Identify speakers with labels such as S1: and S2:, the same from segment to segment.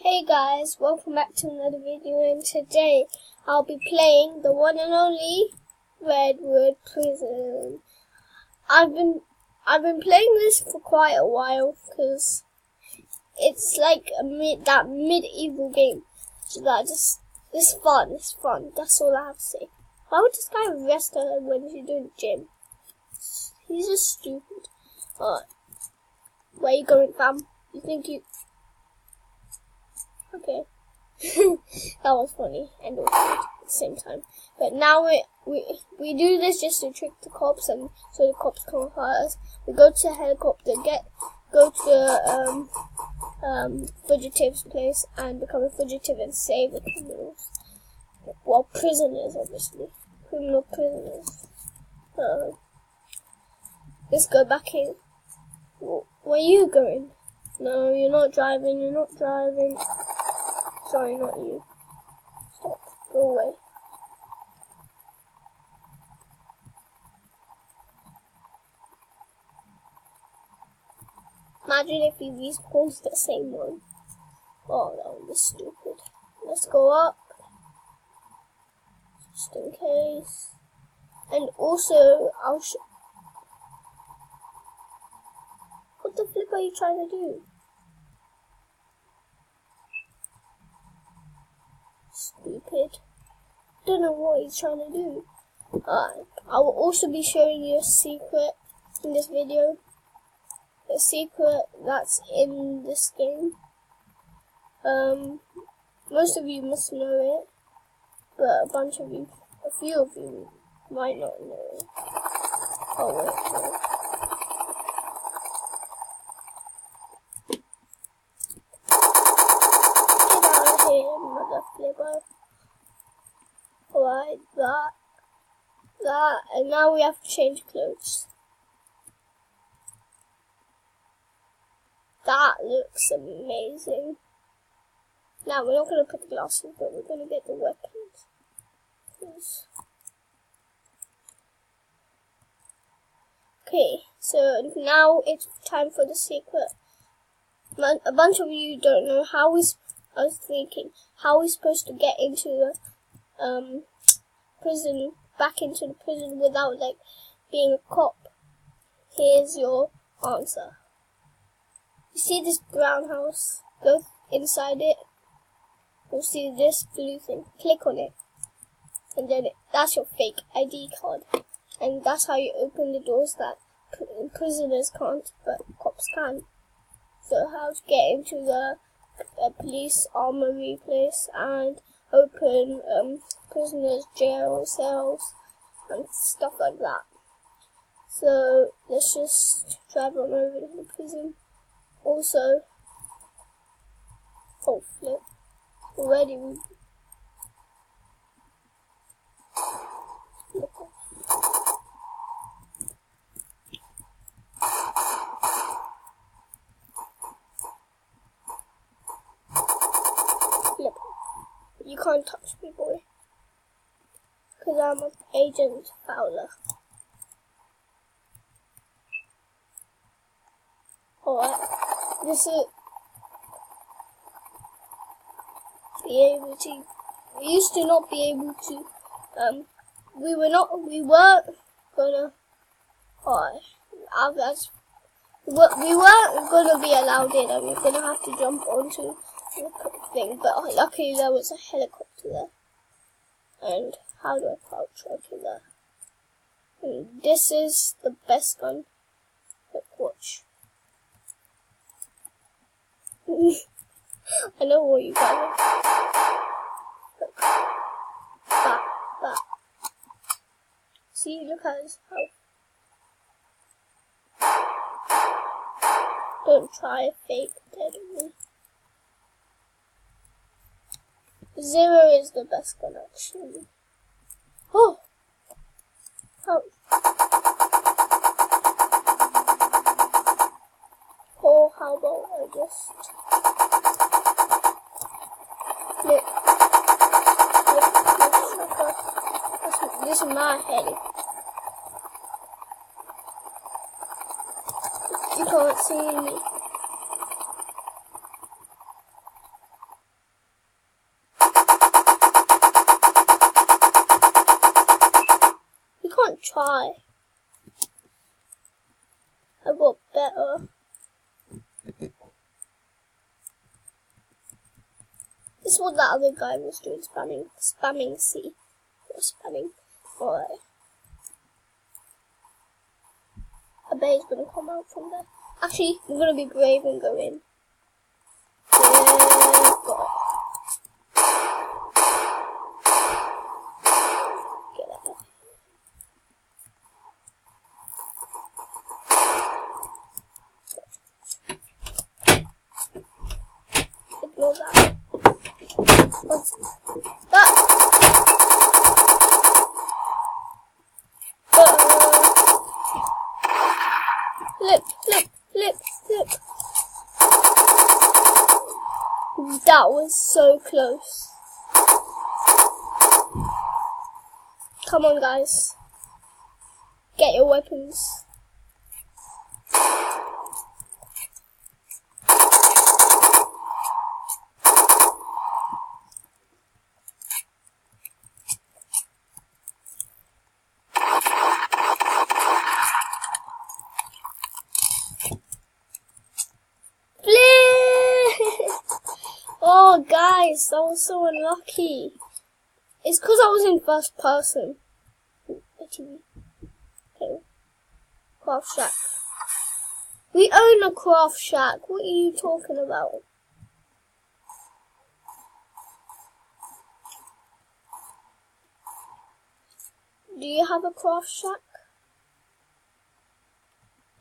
S1: Hey guys, welcome back to another video, and today I'll be playing the one and only Redwood Prison. I've been playing this for quite a while because it's like that medieval game. So that it's fun. That's all I have to say. Why would this guy arrest her when she's doing gym? He's just stupid. Where you going, fam? You think you? Okay. That was funny and awkward at the same time. But now we do this just to trick the cops, and so the cops can't hurt us. We go to a helicopter, go to the fugitive's place and become a fugitive and save the criminals. Well, prisoners, obviously. Criminal prisoners. Let's go back in. Where are you going? No, you're not driving. Sorry, not you. Stop. Go away. Imagine if we respawned the same one. Oh, that would be stupid. Let's go up. Just in case. And also, what the flip are you trying to do? Stupid. Don't know what he's trying to do. I will also be showing you a secret in this video. A secret that's in this game. Most of you must know it, but a few of you might not know it. Oh wait, no. Get out of here, mother flipper. Alright, that, and now we have to change clothes. That looks amazing. Now, we're not going to put the glasses, but we're going to get the weapons. Okay, so now it's time for the secret. A bunch of you don't know I was thinking, how are we supposed to get into the prison, back into the prison without like being a cop? Here's your answer. You see this brown house? Go inside it. You'll see this blue thing. Click on it. And then that's your fake ID card. And that's how you open the doors that prisoners can't, but cops can. So how to get into the police armory place and open prisoners' jail cells and stuff like that. So let's just drive on over to the prison. Also, oh flip, already we flip. You can't touch me, boy, because I'm an Agent Fowler. Alright, this is be able to. We used to not be able to. We weren't gonna. We weren't gonna be allowed in, and we're gonna have to jump onto the thing. But luckily there was a helicopter there. And how do I crouch? Okay, there. And this is the best gun. Look, watch. I know what you guys are. Look. That. See, look at his health. Don't try fake dead on me. Zero is the best gun, actually. Oh! Oh, how about I just flip. This is my head. You can't see me. can't try. I got better. This is what the other guy was doing, spamming C. Or spamming. Alright. I bet he's gonna come out from there. Actually, I'm gonna be brave and go in. Yeah, God. Get out. Ignore that. What's that? Flip. That was so close. Come on, guys. Get your weapons. Oh, guys, that was so unlucky. It's because I was in first person. Okay. Craft shack. We own a craft shack. What are you talking about? Do you have a craft shack?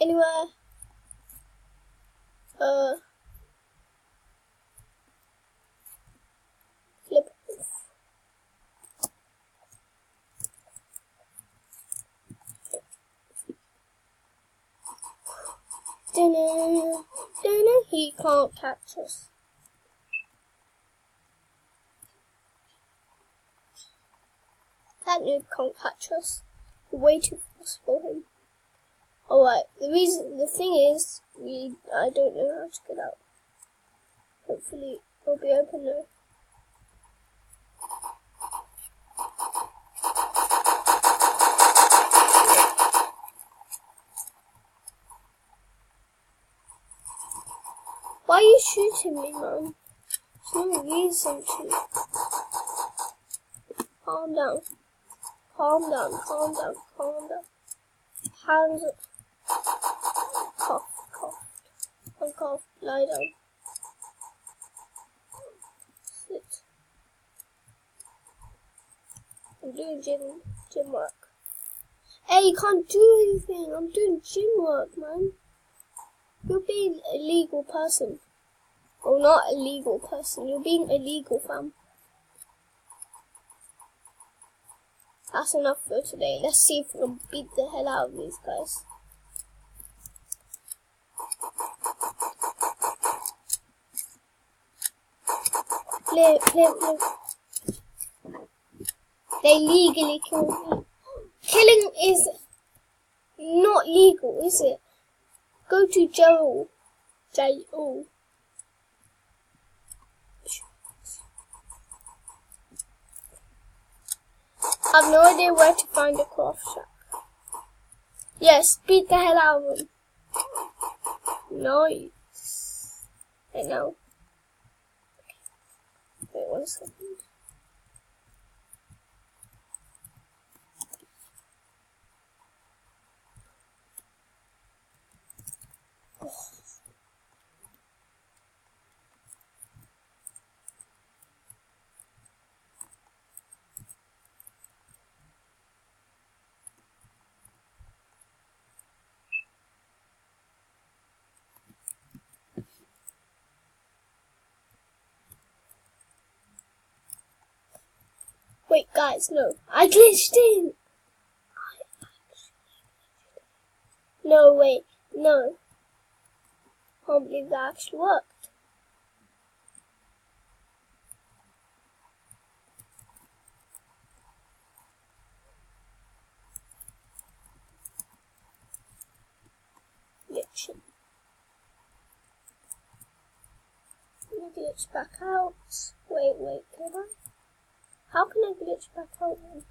S1: Anywhere? Flip. He can't catch us. That noob can't catch us. We're way too fast for him. Alright, the thing is, I don't know how to get out. Hopefully, it'll be open now. Why are you shooting me, man? There's no reason to. Calm down. Hands up. Cough. Lie down. Sit. I'm doing gym work. Hey, you can't do anything. I'm doing gym work, man. You're being a legal person. Well, not a legal person. You're being illegal, fam. That's enough for today. Let's see if we can beat the hell out of these guys. Flip. They legally killed me. Killing is not legal, is it? Go to jail. I have no idea where to find a craft shack. Yes, beat the hell out of him. Nice. I know. Wait 1 second. Wait, guys, no. I glitched in! No, wait, no. I can't believe that actually worked. Glitching. Let me glitch back out. Wait, can I? How can I glitch back out then?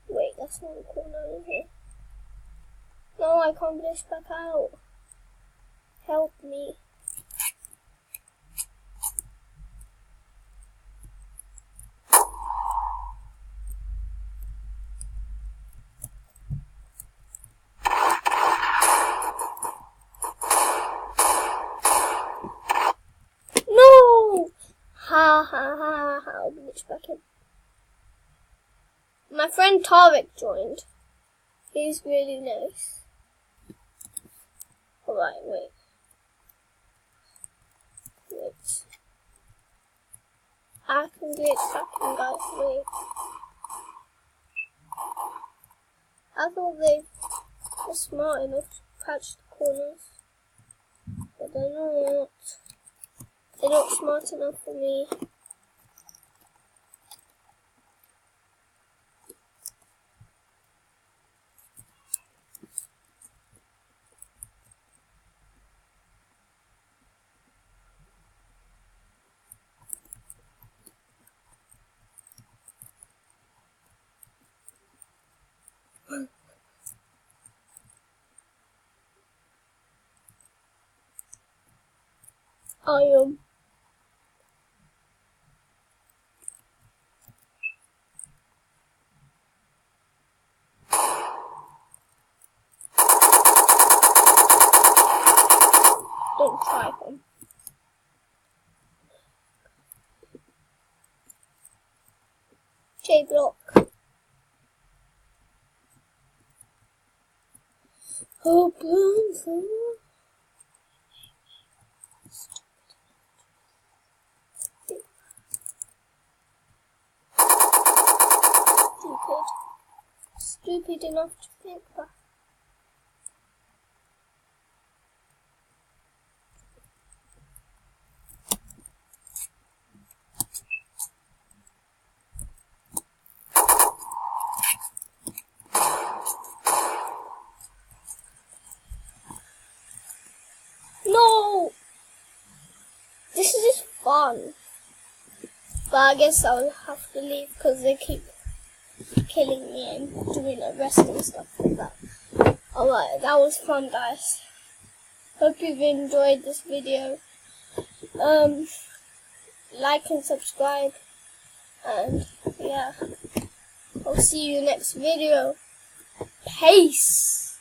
S1: Wait. wait, that's not the corner, is it? No, I can't glitch back out. Help me. No! Ha ha ha ha, I'll glitch back in. My friend Tarek joined. He's really nice. Alright, wait. I can glitch back in, guys, wait. I thought they were smart enough to patch the corners. But they're not. They're not smart enough for me. I am. Don't try him. J block. Open for stupid enough to think that. No! This is just fun. But I guess I'll have to leave because they keep killing me and doing arrests and stuff like that. Alright, that was fun, guys. Hope you've enjoyed this video. Like and subscribe. And yeah, I'll see you next video. Peace!